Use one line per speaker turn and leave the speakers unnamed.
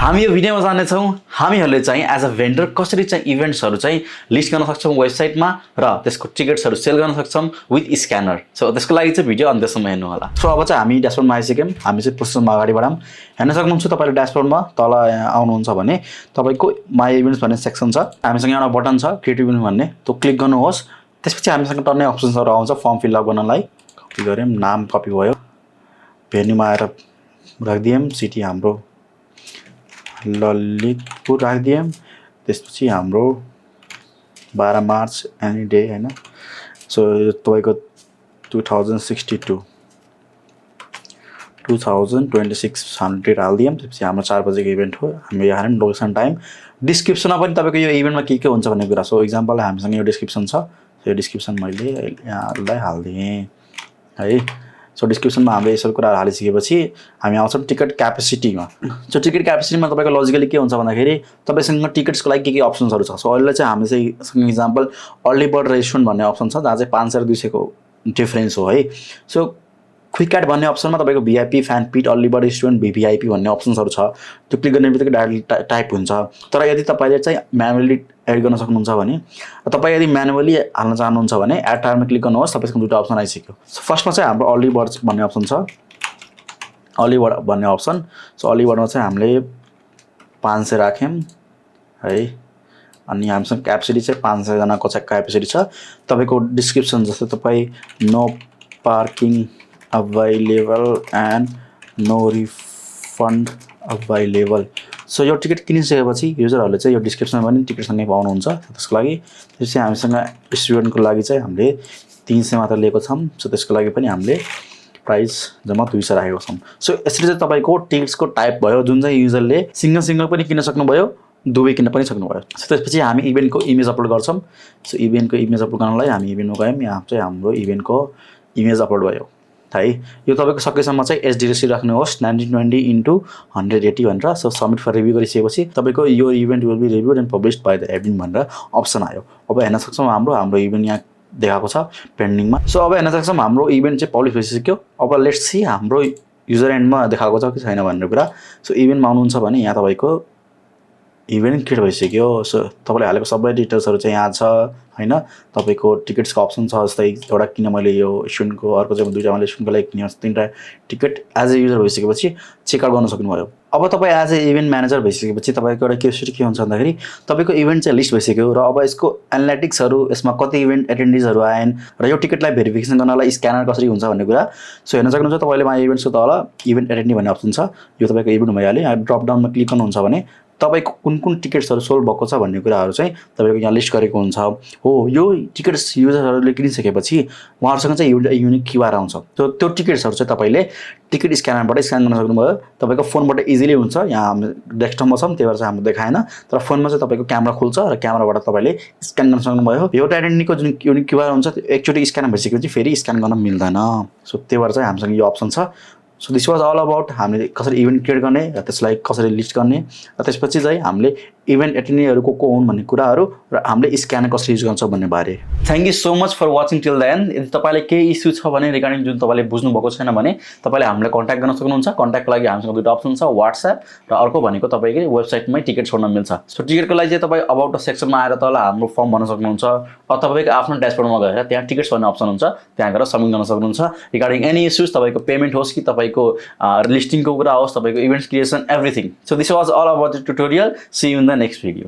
हामी यो भिडियोमा जान्नेछौँ हामीहरूले चाहिँ एज अ भेन्डर कसरी चाहिँ इभेन्ट्सहरू चाहिँ लिस्ट गर्न सक्छौँ वेबसाइटमा र त्यसको टिकट्सहरू सेल गर्न सक्छौँ विथ स्क्यानर। सो त्यसको लागि चाहिँ भिडियो अन्त्यसम्म हेर्नु होला। सो अब चाहिँ हामी ड्यासबोर्डमा आइसक्यौँ। हामी चाहिँ प्रोसेसमा अगाडि बढाऊँ। हेर्न सक्नुहुन्छ तपाईँले ड्यासबोर्डमा तल आउनुहुन्छ भने तपाईँको माई इभेन्ट्स भन्ने सेक्सन छ। हामीसँग एउटा बटन छ क्रिएटिभ इभेन्ट भन्ने, त्यो क्लिक गर्नुहोस्। त्यसपछि हामीसँग टन्नै अप्सन्सहरू आउँछ फर्म फिलअप गर्नलाई। कपी गऱ्यौँ, नाम कपी भयो, भेन्यूमा आएर राखिदियौँ, सिटी हाम्रो ललितपुर राखिदियौँ। त्यसपछि हाम्रो 12 मार्च एनी डे हैन। सो तपाईँको 2026 100 हालिदियौँ। त्यसपछि हाम्रो 4 बजेको इभेन्ट हो। हामी यहाँ लोकेसन टाइम डिस्क्रिप्सनमा पनि तपाईँको यो इभेन्टमा के हुन्छ भन्ने कुरा। सो इक्जाम्पल हामीसँग यो डिस्क्रिप्सन छ। यो डिस्क्रिप्सन मैले यहाँलाई हालिदिएँ है। सो डिस्क्रिप्सनमा हामीले यसरी कुराहरू हालिसकेपछि हामी आउँछौँ टिकट क्यापेसिटीमा। सो टिकट क्यापेसिटीमा तपाईँको लजिकली के हुन्छ भन्दाखेरि तपाईँसँग टिकट्सको लागि के अप्सन्सहरू छ। सो अहिले चाहिँ हामी चाहिँ इक्जाम्पल अर्ली बर्ड रेजिस्ट्रेसन भन्ने अप्सन छ जहाँ चाहिँ 500 र 200 को डिफ्रेन्स हो है। सो क्विक कार्ड भन्ने अप्सनमा तपाईँको भिआइपी, फ्यान पिट, अर्ली बर्ड स्टुडेन्ट, भिभिआइपी भन्ने अप्सन्सहरू छ। त्यो क्लिक गर्ने बित्तिकै डाइरेक्टली टाइप हुन्छ। तर यदि तपाईँले चाहिँ म्यानुअली एड गर्न सक्नुहुन्छ भने, तपाईँ यदि म्यानुअली हाल्न चाहनुहुन्छ भने एड टाइममा क्लिक गर्नुहोस्। तपाईँसँग दुईवटा अप्सन आइसक्यो। सो फर्स्टमा चाहिँ हाम्रो अर्ली बर्ड भन्ने अप्सन छ, अर्ली बर्ड भन्ने अप्सन। सो अर्ली बर्डमा चाहिँ हामीले 500 राख्यौँ है। अनि हामीसँग क्यापेसिटी चाहिँ 500 जनाको चाहिँ क्यापेसिटी छ। तपाईँको डिस्क्रिप्सन जस्तै तपाईँ no parking available and no refund available. So यो टिकट किनिसकेपछि युजरहरूले चाहिँ यो डिस्क्रिप्सनमा पनि टिकटसँगै पाउनुहुन्छ। त्यसको लागि त्यसपछि हामीसँग स्टुडेन्टको लागि चाहिँ हामीले 300 मात्र लिएको छौँ। सो त्यसको लागि पनि हामीले प्राइस जम्मा 200 राखेको छौँ। सो यसरी चाहिँ तपाईँको टिकट्सको टाइप भयो जुन चाहिँ युजरले सिङ्गल पनि किन्न सक्नुभयो, दुवै किन्न पनि सक्नुभयो। सो त्यसपछि हामी इभेन्टको इमेज अपलोड गर्छौँ। सो इभेन्टको इमेज अपलोड गर्नलाई हामी इभेन्टमा गयौँ। यहाँ चाहिँ हाम्रो इभेन्टको इमेज अपलोड भयो है। यो तपाईँको सकेसम्म चाहिँ एचडी रेसियो राख्नुहोस् 1920x180 भनेर। सो सबमिट फर रिभ्यू गरिसकेपछि तपाईँको यो event will be reviewed and published by the admin भनेर अप्सन आयो। अब हेर्न सक्छौँ हाम्रो इभेन्ट यहाँ देखाएको छ पेन्डिङमा। सो अब हेर्न सक्छौँ हाम्रो इभेन्ट चाहिँ पब्लिस भइसक्यो। अब लेट्स सी हाम्रो युजर एन्डमा देखाएको छ कि छैन भनेर कुरा। सो इभेन्टमा आउनुहुन्छ भने यहाँ तपाईँको इभेन्ट क्रिएट भइसक्यो। सो तपाईँले हालेको सबै डिटेल्सहरू चाहिँ यहाँ छ हैन। तपाईँको टिकट्सको अप्सन छ जस्तै एउटा किन मैले यो स्टुडेन्टको, अर्को चाहिँ दुईवटा मैले स्टुडेन्टको लागि किने, 3टा टिकट एज ए युजर भइसकेपछि चेकआउट गर्न सक्नुभयो। अब तपाईँ एज ए इभेन्ट म्यानेजर भइसकेपछि तपाईँको एउटा क्युरियोसिटी के हुन्छ भन्दाखेरि तपाईँको इभेन्ट चाहिँ लिस्ट भइसक्यो र अब यसको एनालिटिक्सहरू, यसमा कति इभेन्ट एटेन्डिजहरू आएन र यो टिकटलाई भेरिफिकेसन गर्नलाई स्क्यानर कसरी हुन्छ भन्ने कुरा। सो हेर्न सक्नुहुन्छ तपाईँले माई इभेन्ट्सको तल इभेन्ट एटेन्डी भन्ने अप्सन छ। यो तपाईँको इभेन्ट भइहाल्यो। यहाँ ड्रप डाउनमा क्लिक गर्नुहुन्छ भने तपाईँको कुन टिकट्सहरू सोल्भ भएको छ भन्ने कुराहरू चाहिँ तपाईँको यहाँ लिस्ट गरेको हुन्छ। हो, यो टिकट्स युजरहरूले किनिसकेपछि उहाँहरूसँग चाहिँ एउटा युनिक क्युआर आउँछ। त्यो टिकट्सहरू चाहिँ तपाईँले टिकट स्क्यानरबाट स्क्यान गर्न सक्नुभयो। तपाईँको फोनबाट इजिली हुन्छ। यहाँ हामी डेस्कटपमा छौँ त्यही भएर चाहिँ हाम्रो देखाएन, तर फोनमा चाहिँ तपाईँको क्यामेरा खुल्छ र क्यामेराबाट तपाईँले स्क्यान गर्न सक्नुभयो। एउटा एटेन्डीको जुन युनिक क्युआर हुन्छ त्यो एकचोटि स्क्यान भइसकेपछि फेरि स्क्यान गर्न मिल्दैन। सो त्यही भएर चाहिँ हामीसँग यो अप्सन छ। So this was all about हामीले कसरी इभेन्ट क्रिएट गर्ने र त्यसलाई कसरी लिस्ट गर्ने र त्यसपछि चाहिँ हामीले इभेन्ट एटेन्डीहरू को हुन् भन्ने कुराहरू र हामीले स्क्यानर कसरी युज गर्छौँ भन्ने बारे। Thank you so much for watching till the end. यदि तपाईँले केही इस्यु छ भने रिगार्डिङ जुन तपाईँले बुझ्नुभएको छैन भने तपाईँले हामीलाई कन्ट्याक्ट गर्न सक्नुहुन्छ। कन्ट्याक्टको लागि हामीसँग दुईवटा अप्सन छ, वाट्सएप र अर्को भनेको तपाईँको वेबसाइटमै टिकट छोड्न मिल्छ। सो टिकटको लागि चाहिँ तपाईँ अबाउट सेक्सनमा आएर तल हाम्रो फर्म भर्न सक्नुहुन्छ अथवा तपाईँको आफ्नो ड्यासबोर्डमा गएर त्यहाँ टिकट्स भन्ने अप्सन हुन्छ, त्यहाँ गएर सबमिट गर्न सक्नुहुन्छ। रिगार्डिङ एनी इस्युज, तपाईँको पेमेन्ट होस् कि तपाईँको लिस्टिङको कुरा होस्, तपाईँको events creation, everything. So this was all about the tutorial. See you in the next video.